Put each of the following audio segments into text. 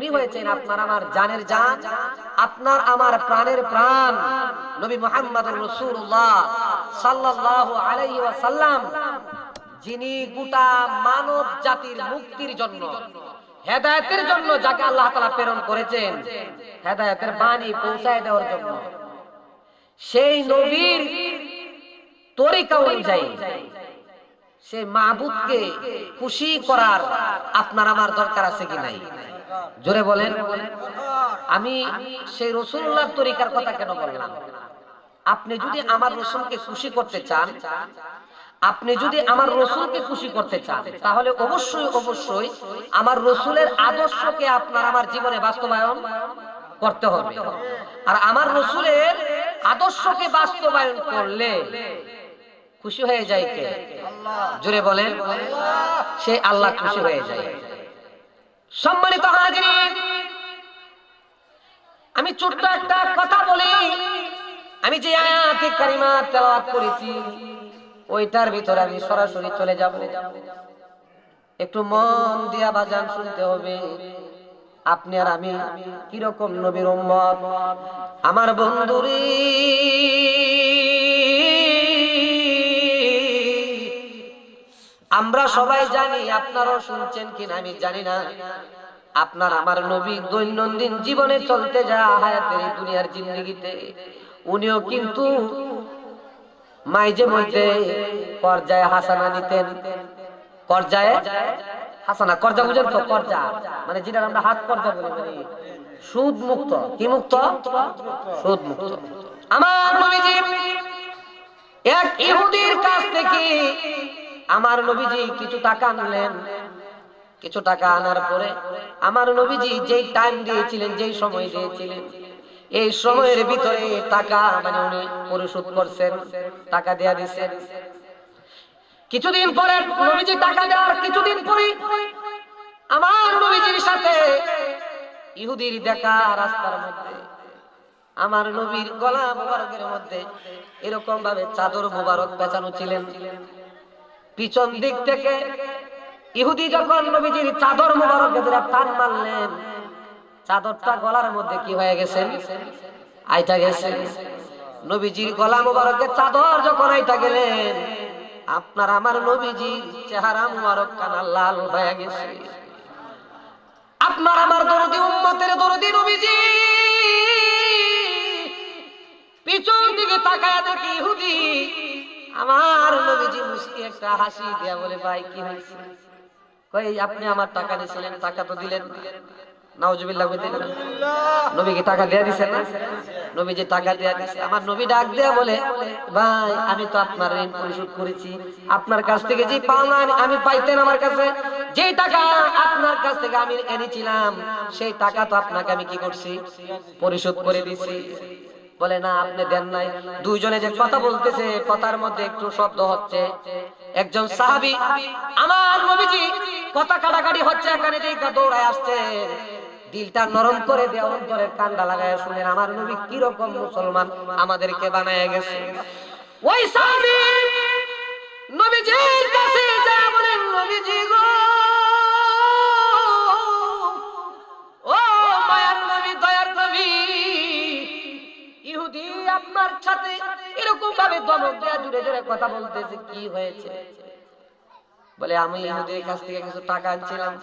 উনি হয়েছেন আপনার আমার জানের জান, আপনার আমার প্রাণের প্রাণ, নবী মুহাম্মদুর রাসূলুল্লাহ সাল্লাল্লাহু আলাইহি ওয়াসাল্লাম, যিনি গোটা মানব জাতির মুক্তির জন্য, হেদায়েতের জন্য যাকে আল্লাহ তাআলা প্রেরণ করেছেন, হেদায়েতের বাণী পৌঁছায় দেওয়ার জন্য। সেই নবীর তরিকা অনুযায়ী সেই মাবুদকে খুশি করার আপনার আমার দরকার আছে কি নাই? জোরে বলেন। আমি সেই রাসূলুল্লাহর তরিকার কথা কেন বললাম? আপনি যদি আমার রাসূলকে খুশি করতে চান, আপনি যদি আমার রাসূলকে খুশি করতে চান, তাহলে অবশ্যই অবশ্যই আমার রাসূলের আদর্শকে আপনার আমার জীবনে বাস্তবায়ন করতে হবে। আর আমার রাসূলের আদর্শকে বাস্তবায়ন করলে খুশি হয়ে যায় কে? জোরে বলেন। সে আল্লাহ খুশি হয়ে যায়। সম্মানিত হাজিরিন, আমি ছোট্ট একটা কথা বলি। আমি যে আয়াতে কারিমা তেলাওয়াত করেছি ওইটার ভিতরে আমি সরাসরি চলে যাব। একটু মন দিয়া বাজান শুনতে হবে। আপনি আর আমি কিরকম নবীর উম্মত। আমার বন্ধুরে, আমরা সবাই জানি, আপনারাও শুনছেন কিনা আমি জানি না, আপনার আমার নবী দৈনন্দিন জীবনে চলতে যা হায়াতের দুনিয়ার জিন্দেগিতে উনিও কিন্তু মাইজে মধ্যে পর্যায়ে হাসানা নিতেন। পর্যায়ে হাসানা, কর্জা বুঝেন তো? কর্জা মানে যেটা আমরা হাত কর্জা বলি, মানে সুদ মুক্ত। কি মুক্ত? সুদ মুক্ত। আমার নবীজি এক ইহুদির কাছ থেকে আমার নবীজি কিছু টাকা আনলেন। কিছু টাকা আনার পরে আমার নবীজি যেই টাইম দিয়েছিলেন, যেই সময় দিয়েছিলেন, এই সময়ের ভিতরে টাকা মানে উনি পরিশোধ করছেন, টাকা দেয়া দিচ্ছেন। কিছুদিন পরে নবীজি টাকা দেওয়ার কিছুদিন পরে আমার নবীজির সাথে ইহুদির দেখা রাস্তার মধ্যে। আমার নবীর গলা মোবারকের মধ্যে এরকম ভাবে চাদর মোবারক পেঁচানো ছিলেন। পিছন দিক থেকে ইহুদি যখন নবীজির চাদর মোবারকে ধরে টান মারলেন, চাদরটা গলার মধ্যে কি হয়ে গেছে? আইটা গেছে। নবীজির গলা মোবারকে চাদর যখন আইটা গেলেন, আপনার আমার নবীজির চেহারা মোবারক কানা লাল হয়ে গেছে। আপনার আমার দরদি উম্মতের দরদি নবীজি পিছন দিকে তাকায় দেখি ইহুদি। আমার নবীজি মুস্কি একটা হাসি দিয়া বলে, ভাই কি হয়েছে? কই আপনি আমার টাকা নিয়েছিলেন, টাকা তো দিলেন না। নাউজুবিল্লাহ বলেন। নবী কি টাকা দেয়া দিছেন না? নবীজি টাকা দেয়া দিছে। আমার নবী ডাক দেয়া বলে, ভাই আমি তো আপনার ঋণ পরিশোধ করেছি। আপনার কাছ থেকে যে পাওনা আমি পাইতেন, আমার কাছে যে টাকা আপনার কাছ থেকে আমি এনেছিলাম, সেই টাকা তো আপনাকে আমি কি করছি? পরিশোধ করে দিছি। বলে না, আপনি দেন নাই। দুইজনে যে কথা বলতেছে, কথার মধ্যে একটু শব্দ হচ্ছে। একজন সাহাবী আমার নবীজি কথা কাটাকাটি হচ্ছে, এখানে দেখা দৌড়ায় আসছে। দিলটা নরম করে দেওয়া, অন্তরের কান্ডা লাগায় শুনেন আমার নবী কিরকম মুসলমান আমাদেরকে বানায় গেছে। ওই সাহাবী নবীজির কাছে যা বলেন, নবীজি গো, ও মায়ার নবী, দয়ার নবী, ইহুদি আপনার সাথে এরকম ভাবে ধমক দেয়া জুড়ে জুড়ে কথা বলতেছে, কি হয়েছে? বলে আমি ইহুদির কাছ থেকে কিছু টাকা আনছিলাম,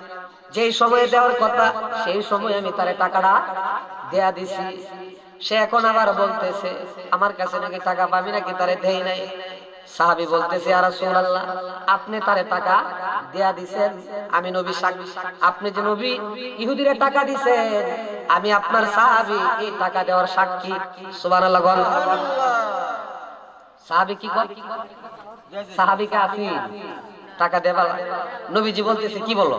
যেই সময়ে দেওয়ার কথা সেই সময় আমি তারে টাকাটা দেয়া দিছি। সে এখন আবার বলতেছে আমার কাছে নাকি টাকা পাবি, নাকি তারে দেই নাই। সাহাবী বলতেছে, ইয়া রাসূলুল্লাহ, আপনি তারে টাকা দেয়া দিবেন, আমি নবী সাক্ষী। আপনি যে নবী ইহুদিরে টাকা দিবেন, আমি আপনার সাহাবী, এই টাকা দেওয়ার সাক্ষী। সুবহানাল্লাহ বল। সাহাবী কি কয়? সাহাবী কাফির, টাকা দেবা। নবীজি বলতেছে, কি বলো?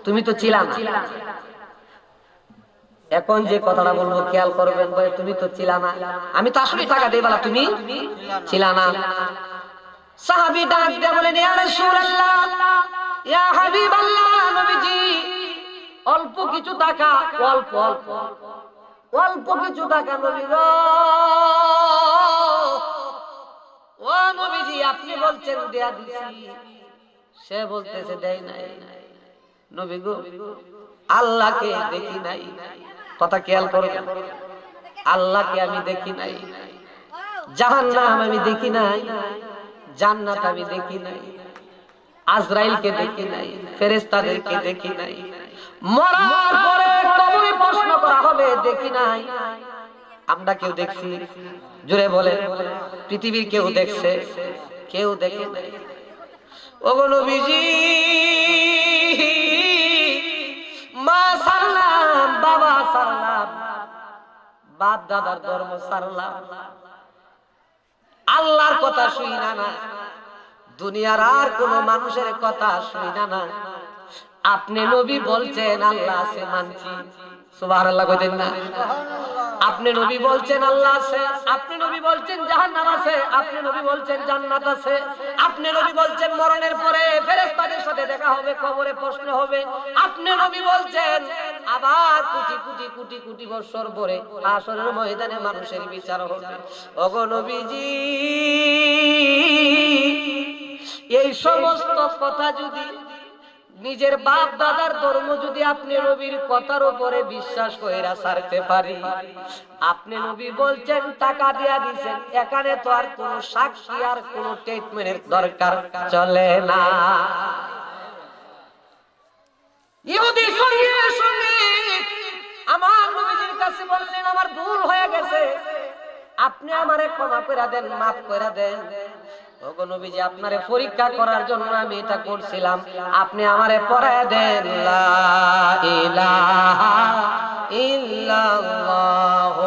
তুমি তো ছিলা না। এখন যে কথাটা বলবো খেয়াল করবেন, ভাই তুমি তো ছিলা না, আমি তো আসলে টাকা দেই বলা, তুমি ছিলা না। সাহাবী ডাক দিয়ে বলেন, ইয়া রাসূলুল্লাহ, ইয়া হাবিবাল্লাহ, নবীজি অল্প কিছু টাকা, অল্প অল্প অল্প কিছু টাকা নবী গো। ও নবীজি আপনি বলছেন দেয়া দিছি, সে বলতেছে দেয় নাই। নবী গো আল্লাহকে দেখি নাই। কথা খেয়াল করবেন, আল্লাহকে আমি দেখি নাই, জাহান্নাম আমি দেখি নাই, জান্নাত আমি দেখি নাই, আজরাইলকে দেখি নাই, ফেরেশতাদেরকে দেখি নাই, মরার পরে কবরে প্রশ্ন করা হবে দেখি নাই। আমরা কেউ দেখছি? জোরে বলেন। পৃথিবীর কেউ দেখছে? কেউ দেখে নাই। ওগো নবীজি, মা সারলাম, বাবা সারলাম, বাপ দাদার ধর্ম সারলাম, আল্লাহর কথা শুই না, দুনিয়ার আর কোন মানুষের কথা শুই না। আপনি নবী বলছেন আল্লাহ আছে, মানছি। সুবহানাল্লাহ কইতেন না? আপনি নবী বলছেন আল্লাহ আছে, আপনি নবী বলছেন জাহান্নাম আছে, আপনি নবী বলছেন জান্নাত আছে, আপনি নবী বলছেন মরণের পরে ফেরেশতাদের সাথে দেখা হবে, কবরে প্রশ্ন হবে, আপনি নবী বলছেন আবার কোটি কোটি কোটি কোটি বছর পরে হাশরের ময়দানে মানুষের বিচার হবে। ওগো নবীজি, এই সমস্ত কথা যদি নিজের বাপ দাদার ধর্ম যদি আপনি নবীর কথার উপরে বিশ্বাস কইরা ছাড়তে পারি, আপনি নবী বলছেন টাকা দিয়া দিবেন, এখানে তো আর কোন সাক্ষী আর কোন স্টেটমেন্টের দরকার চলে না। ইহুদি সঙ্গে সঙ্গে আমার নবীর কাছে বললেন আমার ভুল হয়ে গেছে, আপনি আমারে ক্ষমা করে দেন, মাফ করে দেন। ওগো নবীজি, আপনারে পরীক্ষা করার জন্য আমি এটা করছিলাম, আপনি আমারে পড়ায় দেন লা ইলাহা ইল্লাল্লাহ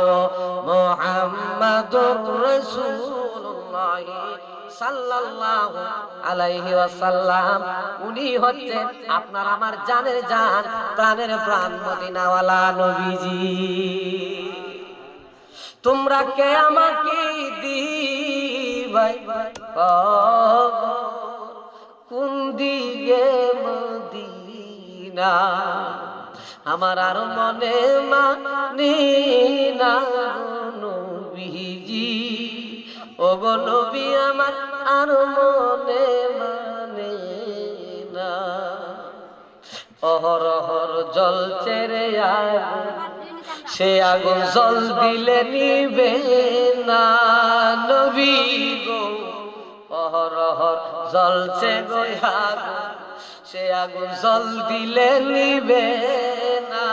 মুহাম্মাদুর রাসূলুল্লাহ সাল্লাল্লাহু আলাইহি ওয়াসাল্লাম। উনি হচ্ছেন আপনার আমার জানের জান, প্রাণের প্রাণ মদিনাওয়ালা নবীজি। তোমরা কে আমাকে দিবাই কোন দিকে মদিনা, আমার আর মনে মানে না নবীজি। ওগো নবী, আমার আর মনে মানে না। অহরহর জ্বলছে রে আগুন, সে আগুন জল দিলে নিবে না নবী গো। অহরহর জ্বলছে গো আগুন, সে আগুন জল দিলে নিবে না।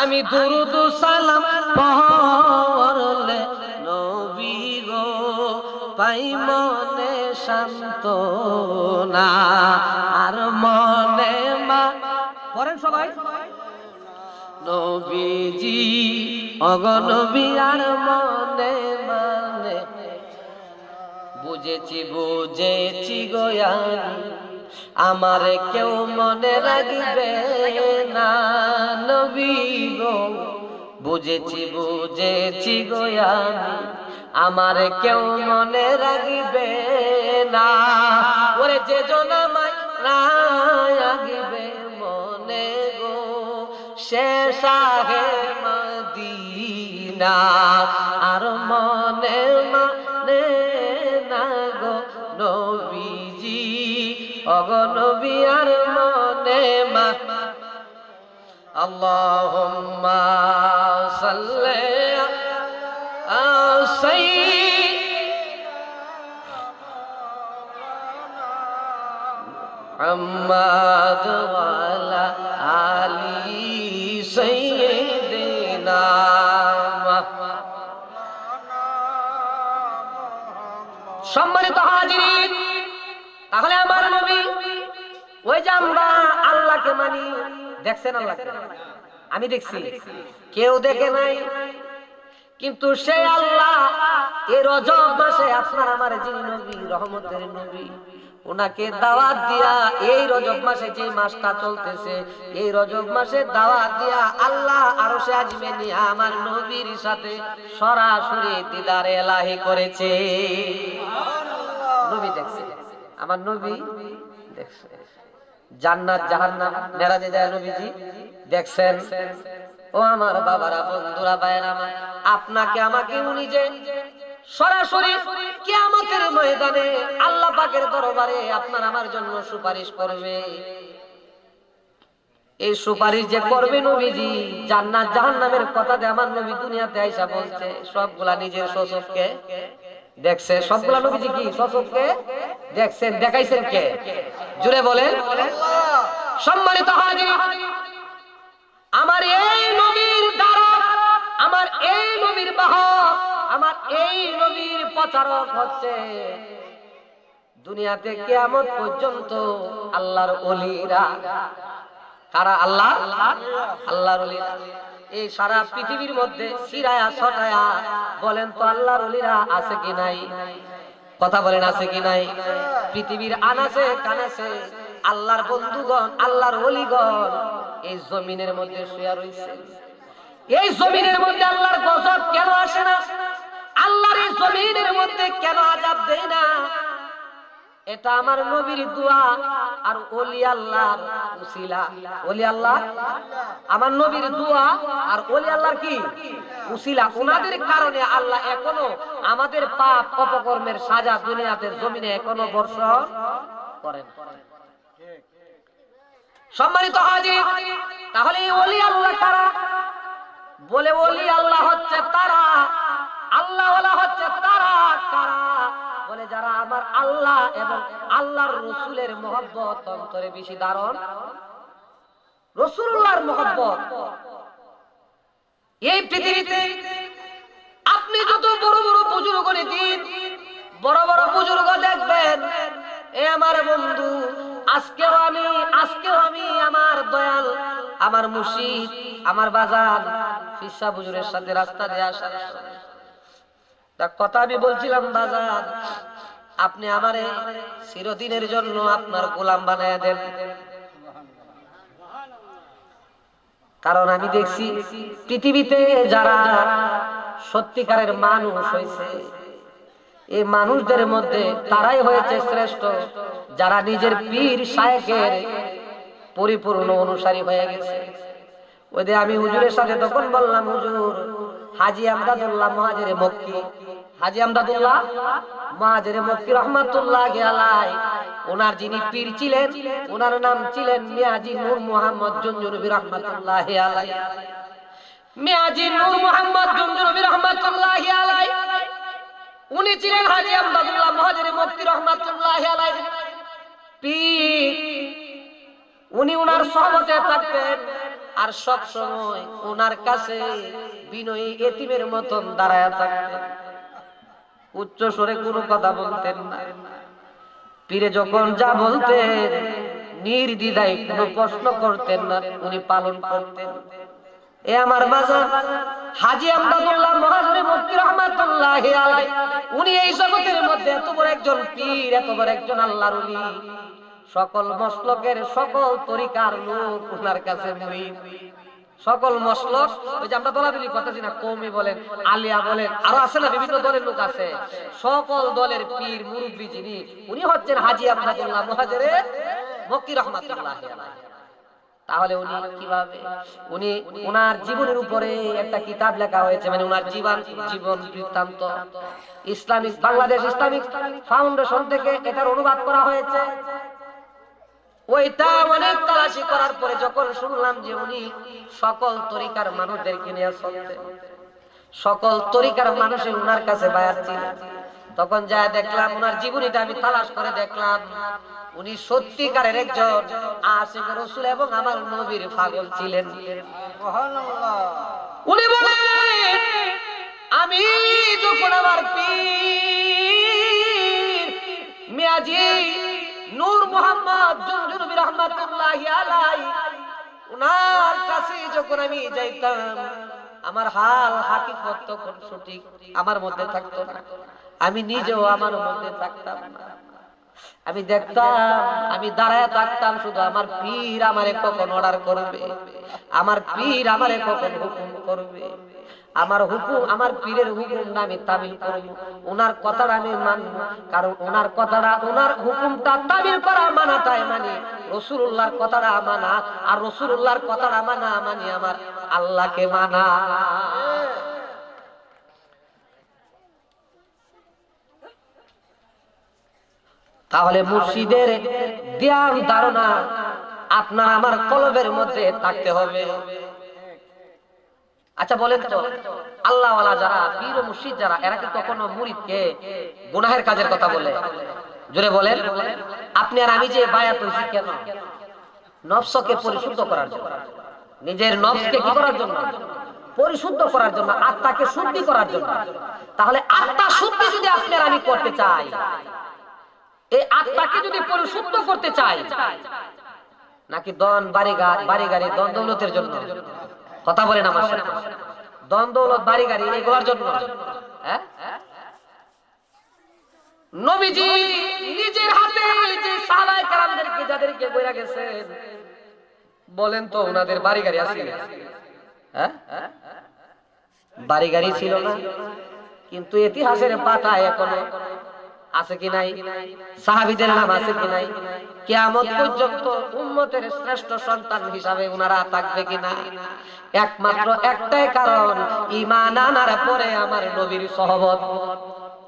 আমি দুরুদ সালাম পড়লে নবী গো পাই মনে সান্ত্বনা, আর মনে মা পড়েন সবাই নবীজি। ওগো নবী, আর মনে মানে বুঝেছি বুঝেছি গো আমি, আমারে কেউ মনে রাখবে না নবী গো। বুঝেছি বুঝেছি গো আমি, আমারে কেউ মনে রাখবে না। ওরে যে জন আমায় রাখবে মনে গো, সে শাহে মদিনা, আর মনে মানে না গো নবীজি। ওগো নবী, আর মনে মা। আল্লাহুম্মা সাল্লি আলা মুহাম্মাদ ওয়া আলা আলি সাইয়্যিদিনা। সম্মানিত হাজিরিন, তাহলে আমার নবী, ওই যে আমরা আল্লাহকে মানি, দেখছেন আল্লাহকে? আমি দেখছি, কেউ দেখে নাই, কিন্তু সেই আল্লাহ এই রজব মাসে আপনার আমার যিনি নবী, রহমতের নবী, ওনাকে দাওয়াত দিয়া এই রজব মাসে যে মাসটা চলতেছে, এই রজব মাসে দাওয়াত দিয়া আল্লাহ আরশে আজিমে নিয়ে আমার নবীর সাথে সরাসরি দিদারে এলাহি করেছে। নবী দেখছে, আমার নবী দেখছে। জান্নাত জাহান্নাম মেরাজে যায় নবীজি দেখছেন। ও আমার বাবারা, বন্ধুরা, ভাইয়েরা আমার, আপনাকে আমাকে উনি যে সরাসরি কিয়ামতের ময়দানে আল্লাহ পাকের দরবারে আপনার আমার জন্য সুপারিশ করবে। এই সুপারিশ যে করবে নবীজি, জান্নাত জাহান্নামের কথা দিয়ে আমার নবী দুনিয়াতে আইসা বলছে, সবগুলা নিজের স্বচক্ষে দেখছে। সবগুলা নবীজি কি স্বচক্ষে দেখছেন? দেখাইছেন কে? জুড়ে বলেন। সম্মানিত হাজির, আমার এই নবীর দ্বারা, আমার এই নবীর বাহক, আমার এই নবীর প্রচারক হচ্ছে দুনিয়াতে কিয়ামত পর্যন্ত আল্লাহর ওলিরা। কারা? আল্লাহর ওলিরা। এই সারা পৃথিবীর মধ্যে সিরায়া ছটায়া বলেন তো আল্লাহর ওলিরা আছে কি নাই? কথা বলেন, আছে কি নাই? পৃথিবীর আনাচে কানাচে আল্লাহর বন্ধুগণ, আল্লাহর ওলিগণ এই জমিনের মধ্যে শুয়ে রয়েছে। এই জমিনের মধ্যে আল্লাহর গজব কেন আসে না? আল্লাহর এই জমিনের মধ্যে কেন আযাব দেয় না? এটা আমার নবীর দোয়া আর ওলি আল্লাহর উসিলা। ওলি আল্লাহ, আমার নবীর দোয়া আর ওলি আল্লাহর কি উসিলা। ওনাদের কারণে আল্লাহ এখনো আমাদের পাপ অপকর্মের সাজা দুনিয়াতে জমিনে এখনো বর্ষণ করেন। সম্মানিত হাজির, তাহলে ওলি আল্লাহ কারা? বলে ওলি আল্লাহ হচ্ছে তারা, আল্লাহ ওয়ালা হচ্ছে তারা। কারা? বলে যারা আমার আল্লাহ এবং আল্লাহর রাসূলের মহব্বত অন্তরে বেশি ধারণ, রাসূলুল্লাহর মহব্বত। এই পৃথিবীতে আপনি যত বড় বড় বুজুর্গ দিন, বড় বড় বুজুর্গ দেখবেন, এ আমার বন্ধু, আজকেও আমি আমার দয়াল, আমার মুর্শিদ, আমার বাজার ফিসা বুজুরের সাথে রাস্তা দিয়ে আসা কথা আমি বলছিলাম, বাজার আপনি আমারে চিরদিনের জন্য আপনার গোলাম বানায় দেন। কারণ আমি দেখছি পৃথিবীতে যারা সত্যিকারের মানুষ হয়েছে, এই মানুষদের মধ্যে তারাই হয়েছে শ্রেষ্ঠ যারা নিজের পীর শায়েখের পরিপূর্ণ অনুসারী হয়ে গেছে। ওই যে আমি হুজুরের সাথে তখন বললাম, হুজুর হাজী আমদাদুল্লাহ মুহাজিরে মক্কি, হাজী আমদাদুল্লাহ মুহাজিরে মক্কি রহমাতুল্লাহি আলাইহি, ওনার যিনি পীর ছিলেন ওনার নাম ছিলেন মিয়াজি নূর মুহাম্মদ জুনজুনবী রহমাতুল্লাহি আলাইহি। মিয়াজি নূর মুহাম্মদ জুনজুনবী রহমাতুল্লাহি আলাইহি উনি ছিলেন হাজী আমদাদুল্লাহ মুহাজিরে মক্কি রহমাতুল্লাহি আলাইহি পীর। উনি ওনার সহবতে থাকতেন আর সব সময় ওনার কাছে বিনয়ী এতিমের মতন দাঁড়ায় থাকতেন, উচ্চ স্বরে কোনো কথা বলতেন না। পীরে যখন যা বলতেন নির্দ্বিধায় কোনো প্রশ্ন করতেন না, উনি পালন করতেন। এ আমার বাজার হাজী আমদাদুল্লাহ মুহাজিরে মক্কি রহমাতুল্লাহি আলাইহি, উনি এই জগতের মধ্যে এত বড় একজন পীর, এত বড় একজন আল্লাহর ওলি, সকল মসলকের সকল তরিকার লোক ওনার কাছে মুরিদ। সকল মসলক, ওই যে আমরা দলাদলি করতেছি না, কওমি বলেন, আলিয়া বলেন, আরো আছে না বিভিন্ন দলের লোক আছে, সকল দলের পীর মুরব্বি যিনি, উনি হচ্ছেন হাজী আমদাদুল্লাহ মুহাজিরে মক্কি রহমাতুল্লাহি আলাইহি। তাহলে উনি কিভাবে, উনি ওনার জীবনের উপরে একটা কিতাব লেখা হয়েছে, মানে ওনার জীবন বৃত্তান্ত ইসলামিক বাংলাদেশ ইসলামিক ফাউন্ডেশন থেকে এটার অনুবাদ করা হয়েছে। ওইটা অনেক তালাশি করার পরে যখন শুনলাম যে উনি সকল তরিকার মানুষদেরকে নিয়ে চলতেন, সকল তরিকার মানুষের ওনার কাছে বায়াত ছিলেন, তখন যা দেখলাম ওনার জীবনীটা আমি তালাশ করে দেখলাম উনি সত্যিকারের একজন আশিক রাসূল এবং আমার নবীর পাগল ছিলেন। সুবহানাল্লাহ। উনি বলেন, আমি যখন আমার পীর মিয়াজি নূর মুহাম্মদ জুনজুনবী রহমাতুল্লাহি আলাইহি ওনার কাছে যখন আমি যাইতাম, আমার হাল হাকিকত তখন সঠিক আমার মধ্যে থাকতো না, আমি নিজেও আমার মধ্যে থাকতাম না। আমি দেখতাম, আমি দাঁড়ায় থাকতাম, শুধু আমার পীর আমারে কখন অর্ডার করবে, আমার পীর আমারে কখন হুকুম করবে, আমার হুকুম, আমার পীরের হুকুম আমি তামিল করব, ওনার কথাটা আমি মানব। কারণ ওনার কথাটা, ওনার হুকুমটা তামিল করা মানাটাই মানে রাসূলুল্লাহর কথাটা মানা, আর রাসূলুল্লাহর কথাটা মানা মানে আমার আল্লাহকে মানা। তাহলে মুর্শিদের ধ্যান ধারণা আপনার আমার কলবের মধ্যে থাকতে হবে। আচ্ছা বলেন তো, আল্লাহ ওয়ালা যারা, পীর ও মুর্শিদ যারা, এরা কি কখনো মুরিদকে গুনাহের কাজের কথা বলে? জোরে বলেন। আপনি আর আমি যে বায়াত হইছি কেন? নফসকে পরিশুদ্ধ করার জন্য, নিজের নফসকে কি করার জন্য? পরিশুদ্ধ করার জন্য, আত্মাকে শুদ্ধি করার জন্য। তাহলে আত্মা শুদ্ধি যদি আপনি আর আমি করতে চাই, এই আত্মাকে যদি পরিশুদ্ধ করতে চাই, নাকি দন বাড়ি গাড়ি দন দৌলতের জন্য? কথা বলেন আমার সাথে। দন দৌলত বাড়ি গাড়ি এগুলোর জন্য? হ্যাঁ, নবীজি নিজের হাতে যে সাহাবায়ে কেরামদেরকে যাদেরকে কইরা গেছেন, বলেন তো ওনাদের বাড়ি গাড়ি আছে? হ্যাঁ, বাড়ি গাড়ি ছিল না, কিন্তু ইতিহাসের পাতায় এখনো আছে কি নাই? সাহাবীদের নাম আছে কি নাই? কিয়ামত পর্যন্ত উম্মতের শ্রেষ্ঠ সন্তান হিসাবে ওনারা থাকবে কিনা? একমাত্র একটাই কারণ, ঈমান আনার পরে আমার নবীর সুহবত।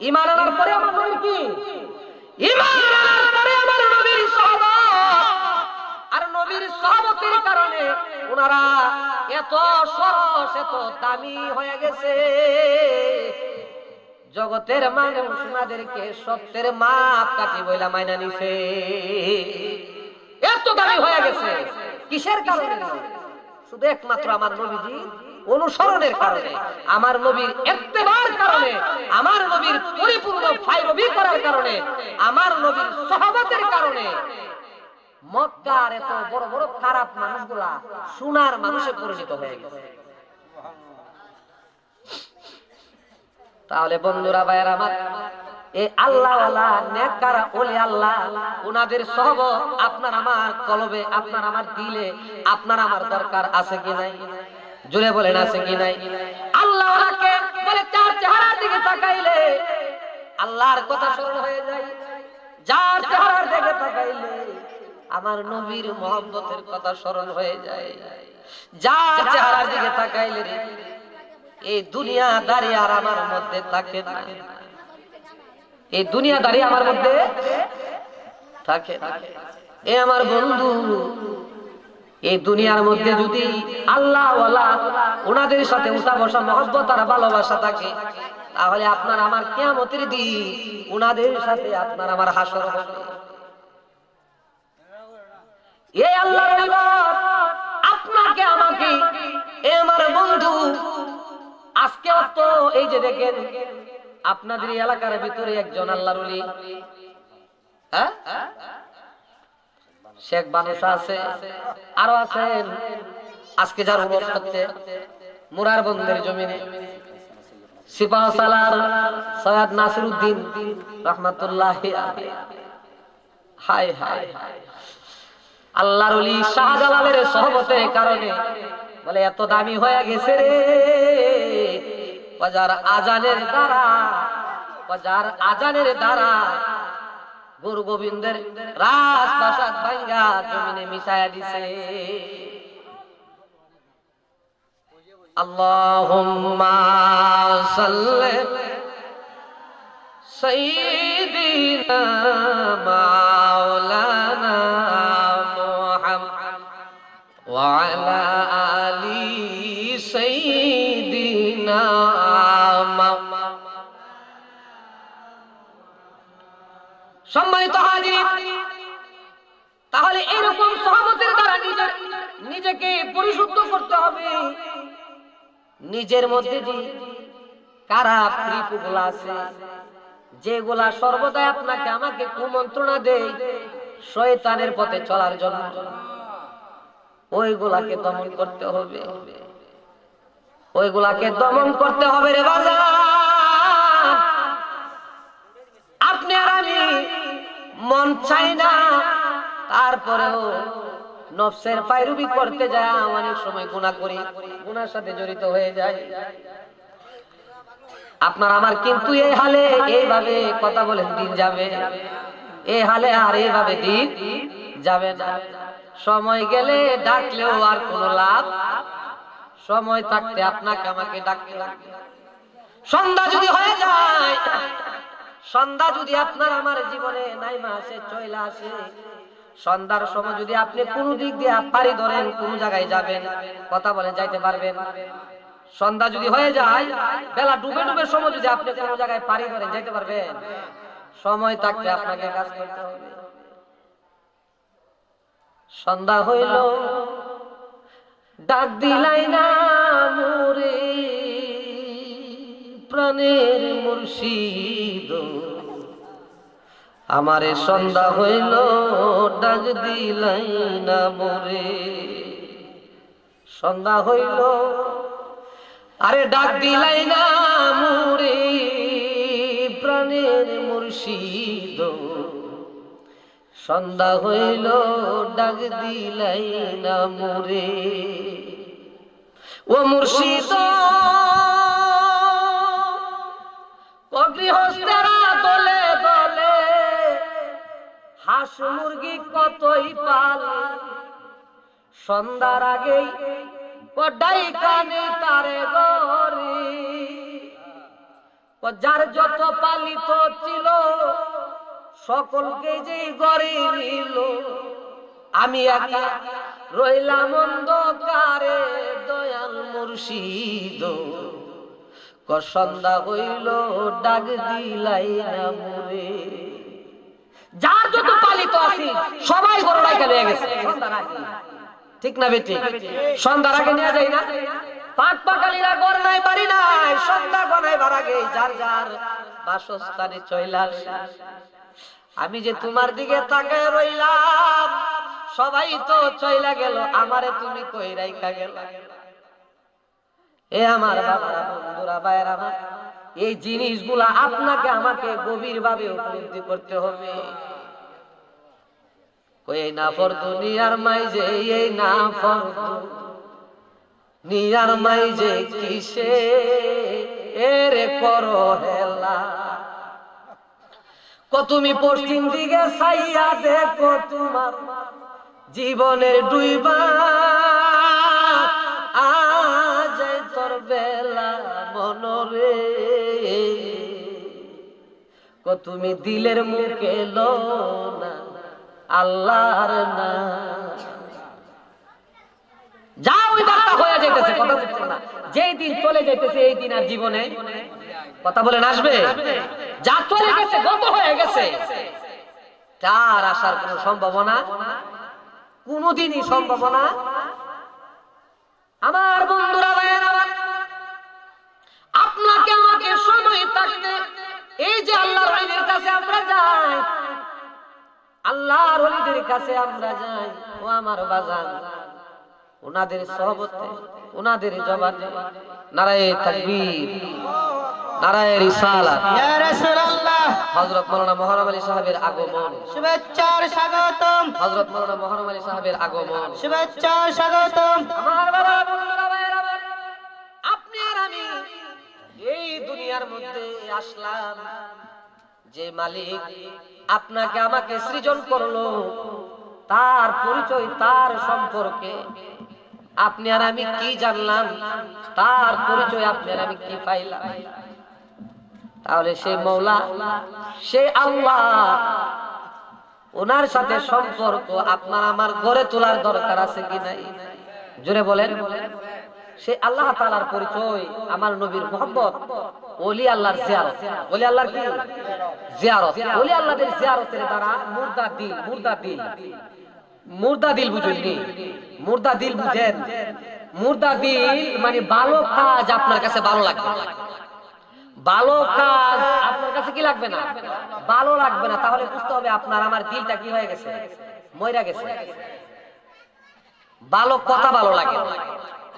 ঈমান আনার পরে আমার নবীর কি? ঈমান আনার পরে আমার নবীর সুহবত। আর নবীর সুহবতের কারণে ওনারা এত সরস, এত দামি হয়ে গেছে, জগতের মানুষ ওনাদেরকে সত্যের মাপ কাঠি বইলা মাইনা নিছে। এত দামি হয়ে গেছে কিসের কারণে? শুধু একমাত্র আমার নবীজি অনুসরণের কারণে, আমার নবীর ইত্তেবার কারণে, আমার নবীর পরিপূর্ণ ফায়রবি করার কারণে, আমার নবীর সুহবতের কারণে মক্কার এত বড় বড় খারাপ মানুষগুলা সোনার মানুষে পরিণত হয়ে গেছে। তাহলে বন্ধুরা, ভাইয়েরা আমার, এই আল্লাহ ওয়ালা নেককার ওলি আল্লাহ, ওনাদের সুহবত আপনার আমার কলবে, আপনার আমার দিলে, আপনার আমার দরকার আছে কি নাই? জোরে বলেন, আছে কি নাই? আল্লাহ ওয়ালাকে বলে চার চেহারার দিকে তাকাইলে আল্লাহর কথা স্মরণ হয়ে যায়, যার চেহারার দিকে তাকাইলে আমার নবীর মুহাব্বতের কথা স্মরণ হয়ে যায়, যার চেহারার দিকে তাকাইলে এই দুনিয়াদারি আর আমার মধ্যে থাকে না, এই দুনিয়াদারি আমার মধ্যে থাকে না। এ আমার বন্ধু, এই দুনিয়ার মধ্যে যদি আল্লাহ ওয়ালা ওনাদের সাথে উঠা বসা মহব্বত আর ভালোবাসা থাকে, তাহলে আপনার আমার কিয়ামতের দিন ওনাদের সাথে আপনার আমার হাসর হবে। এই আল্লাহর ইবাদত আপনাকে আমাকে, এ আমার বন্ধু, আজকে তো এই যে দেখেন আপনাদের এলাকার ভিতরে একজন আল্লাহর ওলি, হ্যাঁ, শেখ বানুশা আছে, আরো আছেন। আজকে যার উরস হচ্ছে মুরার বন্দের জমিনে সিপাহসালার সৈয়দ নাসিরউদ্দিন রহমাতুল্লাহি আলাইহি। হায় হায়, আল্লাহর ওলি শাহজালালের সুহবতের কারণে বলে এত দামি হয়ে গেছে রে, বাজার আজানের দ্বারা, বাজার আজানের দ্বারা গুরু গোবিন্দের রাজপ্রাসাদ ভাঙ্গা জমিনে মিশায়া দিছে। আল্লাহুম্মা সাল্লি সাইয়্যিদিনা মাওলানা মুহাম্মদ ওয়া আলা আলি সাইয়্যিদিনা। সম্মানিত হাজির, তাহলে এরকম সুহবতের দ্বারা নিজেকে পরিশুদ্ধ করতে হবে। নিজের মধ্যে যে খারাপ রিপুগুলা আছে, যেগুলা সর্বদাই আপনাকে আমাকে কুমন্ত্রণা দেয় শয়তানের পথে চলার জন্য, ওইগুলাকে দমন করতে হবে, ওইগুলাকে দমন করতে হবে রে বাজার। আপনি আর আমি মন চাই না, তারপরেও নফসের পায়রুবি করতে যায়, অনেক সময় গুনাহ করি, গুনার সাথে জড়িত হয়ে যায়। আপনার আমার কিন্তু এই হালে এইভাবে কথা বলেন দিন যাবে, এই হালে আর এইভাবে দিন যাবে না। সময় গেলে ডাকলেও আর কোনো লাভ, সময় থাকতে আপনাকে আমাকে ডাকতে লাগবে। সন্ধ্যা যদি হয়ে যায়, সন্ধ্যা যদি আপনার আমার জীবনে নাইমা আসে, চলে আসে, সন্ধ্যার সময় যদি আপনি কোনো দিক দিয়ে পাড়ি ধরেন, কোন জায়গায় যাবেন, কথা বলেন, যাইতে পারবেন? সন্ধ্যা যদি হয়ে যায়, বেলা ডুবে ডুবে সময় যদি আপনি কোন জায়গায় পাড়ি ধরেন, যাইতে পারবেন? সময় থাকতে আপনাকে কাজ করতে হবে। সন্ধ্যা হইল, ডাক দিলাই না মোরে প্রাণের মুর্শিদ, আমারে সন্ধ্যা হইল, ডাক দিলাই না মোরে। সন্ধ্যা হইল, আরে ডাক দিলাই না মোরে প্রাণের মুর্শিদ, সন্ধ্যা হইল, ডাক দিলাই না মোরে। ও মুর্শিদ, গৃহস্থেরা দলে দলে হাঁস মুরগি কতই পালে, সন্ধ্যার আগেই কডাই কানে তারে গরি, যার যত পালিত ছিল সকলকে যে গড়ে নিল, আমি একা রইলাম অন্ধকারে দয়াল মুর্শিদ, সন্ধ্যা হইল, ডাক দিলাই না মোরে। যার যত পালিত আছে সবাই গরুড়াই হয়ে গেছে সন্ধ্যার আগে, ঠিক না বেটি? সন্ধ্যার আগে নিয়ে যাই না, পাক পাকালিরা গড় নাই, বাড়ি নাই, সন্ধ্যা গনাইবার আগে যার যার বাসস্থানে চইলা আসে। আমি যে তোমার দিকে তাকায় রইলাম, সবাই তো চইলা গেল, আমারে তুমি কই রাইখা গেল? এ আমার বাবারা, বন্ধুরা, ভাইয়েরা আমার, এই জিনিসগুলা আপনাকে আমাকে গভীর ভাবে উপলব্ধি করতে হবে। কই না ফর দুনিয়ার মাইজে, এই না ফর দুনিয়ার মাইজে কিসে এরে করো হেলা, তুমি পশ্চিম দিকে চাইয়া দেখো তোমার জীবনের ডুইবা আজ তোর বেলা মনরে, তুমি দিলের মুখে লো না আল্লাহর না। যা ওই বার্তা হয়ে যাইতেছে, কথা বুঝছেন না? যেই দিন চলে যাইতেছে এই দিন আর জীবনে, কথা বলেন, আসবে? যা চলে গেছে, গত হয়ে গেছে, তার আসার কোন সম্ভাবনা কোনদিনই সম্ভাবনা। আমার বন্ধুরা, ভাইয়েরা, আপনাকে আমাকে সময় থাকতে এই যে আল্লাহর ওলিদের কাছে আমরা যাই, আল্লাহর ওলিদের কাছে আমরা যাই, ও আমার বাজান, ওনাদের সহবতে, ওনাদের জবানে নারায়ে তাকবীর, নারায়ে রিসালাত, ইয়া রাসূলুল্লাহ, হযরত মাওলানা মুহররম আলী সাহেবের আগমন, শুভেচ্ছার স্বাগতম, হযরত মাওলানা মুহররম আলী সাহেবের আগমন, শুভেচ্ছার স্বাগতম। আমার বাবা, বন্ধুরা, ভাইয়েরা, আপনি আর আমি এই দুনিয়ার মধ্যে আসলাম, যে মালিক আপনাকে আমাকে সৃজন করলো, তার পরিচয়, তার সম্পর্কে আপনি আর আমি কি জানলাম, তার পরিচয় আপনি আর আমি কি পাইলাম? তাহলে সেই মওলা, সেই আল্লাহ, ওনার সাথে সম্পর্ক আপনার আমার গড়ে তোলার দরকার আছে কি নাই? জোরে বলেন। সেই আল্লাহ তাআলার পরিচয়, আমার নবীর মুহাব্বত, ওলি আল্লাহর জিয়ারত। ওলি আল্লাহর কি? জিয়ারত। ওলি আল্লাহদের জিয়ারতের দ্বারা মুর্দা দিল, মুর্দা দিল, মুর্দা দিল বুঝেননি? মুর্দা দিল বুঝেন? মুর্দা দিল মানে ভালো কাজ আপনার কাছে ভালো লাগবে, ভালো কাজ আপনার কাছে কি লাগবে না, ভালো লাগবে না। তাহলে বুঝতে হবে আপনার আমার দিলটা কি হয়ে গেছে, মইরা গেছে। ভালো কথা ভালো লাগে,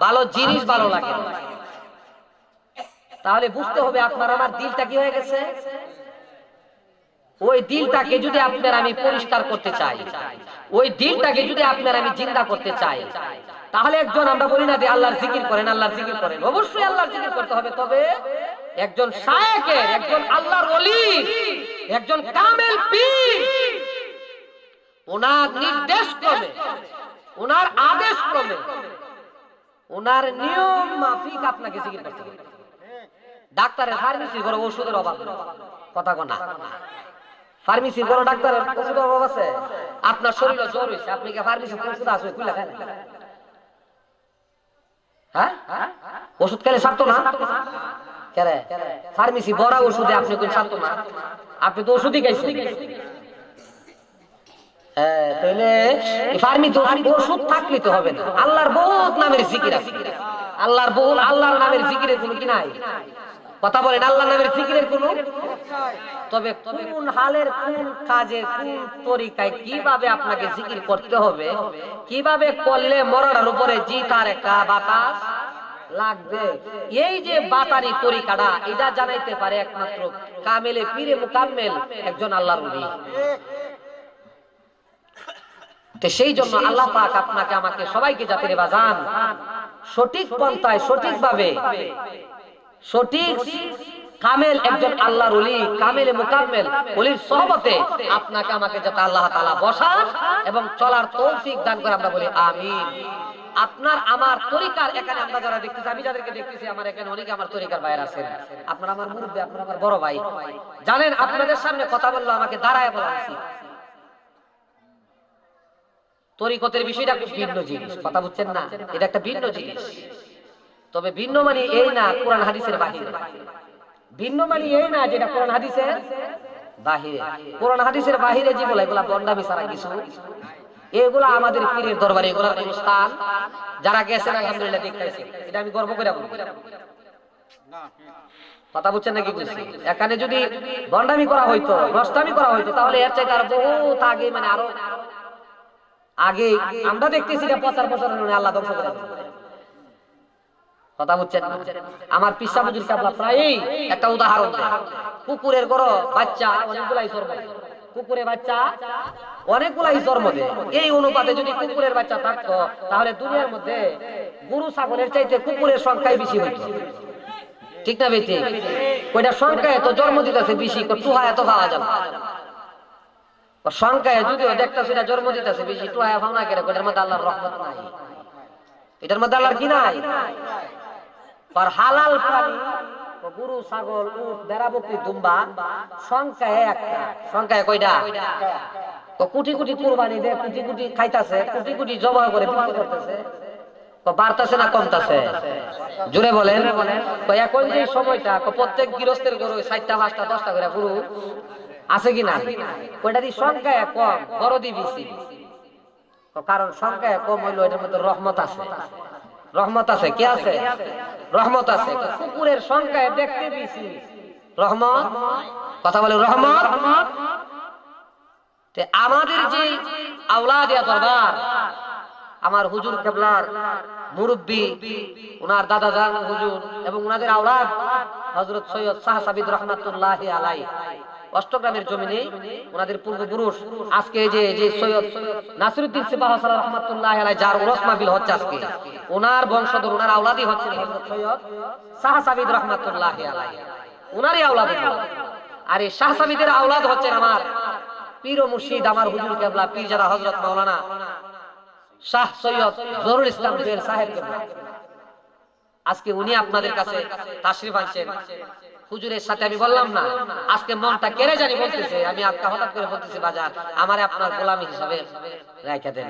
ভালো জিনিস ভালো লাগে, তাহলে বুঝতে হবে আপনার আমার দিলটা কি হয়ে গেছে। ওই দিলটাকে যদি আপনার আমি পরিষ্কার করতে চাই, ওই দিলটাকে যদি আপনার আমি জিন্দা করতে চাই, তাহলে একজন, আমরা বলি না যে আল্লাহর জিকির করেন, আল্লাহর জিকির করেন, অবশ্যই আল্লাহর জিকির করতে হবে। তবে একজন শায়েখের, একজন আল্লাহর ওলি, একজন কামেল পীর, ওনার নির্দেশ ক্রমে, ওনার আদেশ ক্রমে, ওনার নিয়ম মাফিক আপনাকে জিকির করতে হবে। ডাক্তারের ফার্মেসি করে ওষুধের অভাব নেই, কথা কোনা। ফার্মেসি বড় ডাক্তারের ওষুধ অভাব আছে, আপনার শরীরে জ্বর হয়েছে, আপনি কি ফার্মেসি ওষুধ আসবে খুলে খান? হ্যাঁ, ওষুধ খেলে ছাড়তো না কেরে? ফার্মেসি বড় ওষুধে আপনি কোন ছাড়তো না? আপনি তো ওষুধই খাইছেন। হ্যাঁ, তাহলে ফার্মেসি ওষুধ থাকলে তো হবে না। আল্লাহর বহুত নামের জিকির আছে, আল্লাহর নামের জিকিরের কোনো কি নাই? কথা বলেন, আল্লাহর নামের জিকিরের কোনো? তবে কোন হালের কোন কাজে কোন তরিকায় কিভাবে আপনাকে জিকির করতে হবে, কিভাবে করলে মরার উপরে জিতার একটা বাতাস লাগবে, এই যে বাতারি তরিকাটা, এটা জানাইতে পারে একমাত্র কামেলে পীরে মুকাম্মেল একজন আল্লাহর ওলি। তো সেই জন্য আল্লাহ পাক আপনাকে আমাকে সবাইকে জাতির বাজান সঠিক পন্থায় সঠিকভাবে সঠিক কামেল একজন আল্লাহর ওলি, কামেলে মুকাম্মেল ওলির সহবতে আপনাকে আমাকে যাতে আল্লাহ তাআলা বসান এবং চলার তৌফিক দান করে, আমরা বলি আমিন। আপনার আমার তরিকার এখানে আমরা যারা দেখতেছি, আমি যাদেরকে দেখতেছি, আমার এখানে অনেকে আমার তরিকার বাইরে আছেন, আপনারা আমার মুরব্বি, আপনারা আমার বড় ভাই, জানেন আপনাদের সামনে কথা বললো আমাকে দাঁড়ায় বলা উচিত। তরিকতের বিষয়টা খুব ভিন্ন জিনিস, কথা বুঝছেন না? এটা একটা ভিন্ন জিনিস। তবে ভিন্ন মানে এই না কোরআন হাদিসের বাহিরে, ভিন্ন মানে এই না যেটা কোরআন হাদিসের বাহিরে। কোরআন হাদিসের বাহিরে যেগুলো, এগুলা বন্ডামি ছাড়া কিছু, এগুলা আমাদের পীরের দরবারে এগুলার কোনো স্থান, যারা গেছেন আলহামদুলিল্লাহ দেখতেছি, এটা আমি গর্ব করে বলবো। কথা বুঝছেন নাকি? বুঝছি। এখানে যদি বন্ডামি করা হইতো, নষ্টামি করা হইতো, তাহলে এর চাইতে আরো বহুত আগে, মানে আরো আগে আমরা দেখতেছি যে প্রচার আল্লাহ ধ্বংস করে দেন। কথা বুঝছেন? আমার পিসা হুজুর কাবলা প্রায়ই একটা উদাহরণ দেয়, কুকুরের গরু বাচ্চা অনেকগুলাই জন্ম দেয়, কুকুরের বাচ্চা অনেকগুলাই জন্ম দেয়। এই অনুপাতে যদি কুকুরের বাচ্চা থাকতো, তাহলে দুনিয়ার মধ্যে গরু ছাগলের চাইতে কুকুরের সংখ্যাই বেশি হইতো। ঠিক না বেটি? ওইটা সংখ্যায় তো জন্ম দিতেছে বেশি, টুহা এত পাওয়া যাবে সংখ্যায়, যদিও দেখতেছি না জন্ম দিতেছে বেশি, টুহা ভাবনা কেন? এটার মধ্যে আল্লাহর রহমত নাই, এটার মধ্যে আল্লাহর কি নাই? আর হালাল প্রাণী গরু ছাগল উট ভেড়া বকরি দুম্বা সংখ্যায় একটা, সংখ্যায় কয়টা? কোটি কোটি কুরবানি দেয়, কোটি কোটি খাইতাছে, কোটি কোটি জবাই করে বিক্রি করতেছে, বাড়তাছে না কমতাছে? জোরে বলেন। এখন যে সময়টা প্রত্যেক গৃহস্থের গরু 4টা 5টা 10টা করে গরু আছে কি না? ওইটা দিয়ে সংখ্যায় কম, বড় দিয়ে বেশি। কারণ সংখ্যায় কম হইলো এটার মধ্যে রহমত আছে, রহমত আছে। কে আছে? রহমত আছে। কুকুরের সংখ্যায় দেখতে বেশি, রহমত, কথা বলে রহমত। আমাদের যে আওলাদিয়া দরবার, আমার হুজুর কেবলার মুরব্বী, ওনার দাদা জান হুজুর এবং ওনাদের আওলাদ হযরত সৈয়দ শাহ সাবিদ রহমাতুল্লাহি আলাইহি, অষ্টগ্রামের জমিনে ওনাদের পূর্বপুরুষ, আজকে যে সৈয়দ নাসিরউদ্দিন সিপাহসালাহ রহমাতুল্লাহি আলাইহি যার উরস মাহফিল হচ্ছে আজকে, ওনার বংশধর, ওনার আওলাদই হচ্ছেন হযরত সৈয়দ শাহ সাবিদ রহমাতুল্লাহি আলাইহি, ওনারই আওলাদ। আর এই শাহ সাবিদের আওলাদ হচ্ছেন আমার পীর ও মুর্শিদ, আমার হুজুর কেবলা পীরজাদা হযরত মাওলানা শাহ সৈয়দ জহুরুল ইসলাম জুয়েল সাহেব কেবলা। আজকে উনি আপনাদের কাছে তাশরিফ আনছেন। হুজুরের সাথে আমি বললাম না, আজকে মনটা কেড়ে জানি বলতেছে, আমি আজকে হঠাৎ করে বলতেছি বাজার আমারে আপনার গোলামি হিসাবে রাইখা দেন।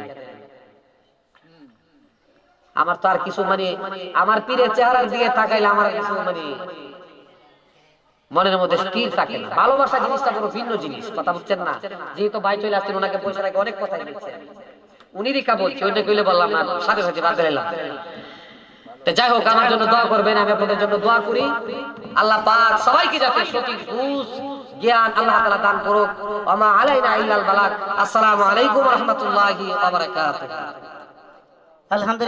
আমার তো আর কিছু মানে আমার পীরের চেহারার দিকে তাকাইলে আমার কিছু মানে মনের মধ্যে স্থির থাকে না। ভালোবাসা জিনিসটা বড় ভিন্ন জিনিস, কথা বুঝছেন না? যেহেতু ভাই চলে আসছেন, ওনাকে পয়সা রাখে অনেক কথাই বলছেন, উনি রিকা বলছে, ওইটা কইলে বললাম না, সাথে সাথে বাদ দিলাম। যাই হোক, আমার জন্য দোয়া করবেন, আমি আপনাদের জন্য দোয়া করি। আল্লাহ পাক সবাইকে যাতে সঠিক বুঝ জ্ঞান আল্লাহ তাআলা দান করুক। ওয়া মা আলাইনা ইল্লাল বালাগ। আসসালামু আলাইকুম ওয়া রাহমাতুল্লাহি ওয়া বারাকাতুহু। আলহামদুলিল্লাহ।